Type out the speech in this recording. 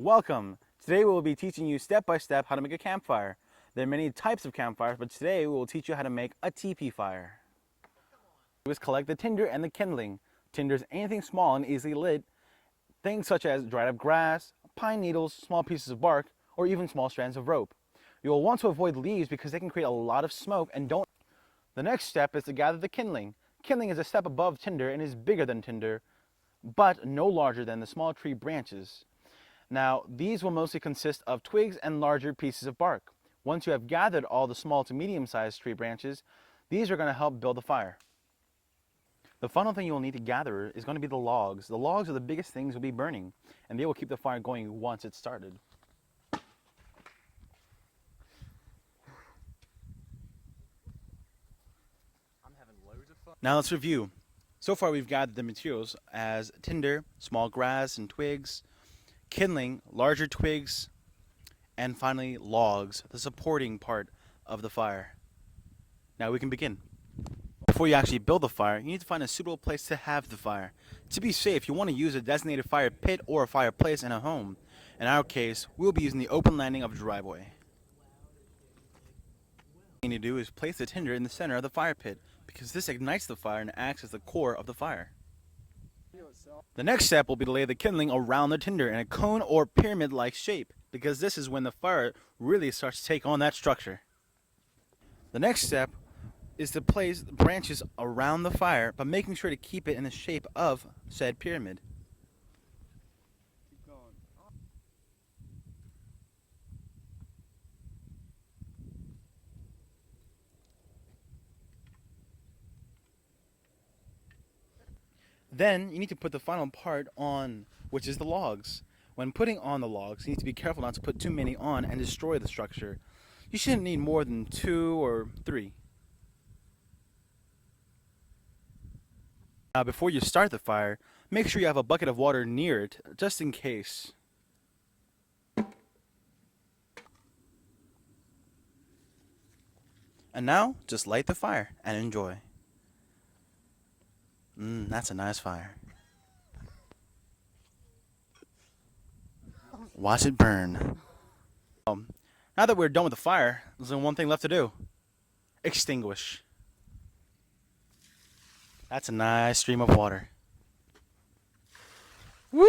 Welcome! Today we will be teaching you step by step how to make a campfire. There are many types of campfires, but today we will teach you how to make a teepee fire. Do is collect the tinder and the kindling. Tinder is anything small and easily lit. Things such as dried up grass, pine needles, small pieces of bark, or even small strands of rope. You will want to avoid leaves because they can create a lot of smoke and don't. The next step is to gather the kindling. Kindling is a step above tinder and is bigger than tinder, but no larger than the small tree branches. Now, these will mostly consist of twigs and larger pieces of bark. Once you have gathered all the small to medium-sized tree branches, these are going to help build the fire. The final thing you will need to gather is going to be the logs. The logs are the biggest things you'll be burning, and they will keep the fire going once it's started. Now let's review. So far we've gathered the materials as tinder, small grass and twigs, kindling, larger twigs, and finally logs, the supporting part of the fire. Now we can begin. Before you actually build the fire, you need to find a suitable place to have the fire. To be safe, you want to use a designated fire pit or a fireplace in a home. In our case, we'll be using the open landing of a driveway. What you need to do is place the tinder in the center of the fire pit, because this ignites the fire and acts as the core of the fire. The next step will be to lay the kindling around the tinder in a cone or pyramid-like shape, because this is when the fire really starts to take on that structure. The next step is to place branches around the fire, but making sure to keep it in the shape of said pyramid. Then you need to put the final part on, which is the logs. When putting on the logs, you need to be careful not to put too many on and destroy the structure. You shouldn't need more than 2 or 3. Now before you start the fire, make sure you have a bucket of water near it, just in case. And now, just light the fire and enjoy. That's a nice fire. Watch it burn. Now that we're done with the fire, there's only one thing left to do. Extinguish. That's a nice stream of water. Woo!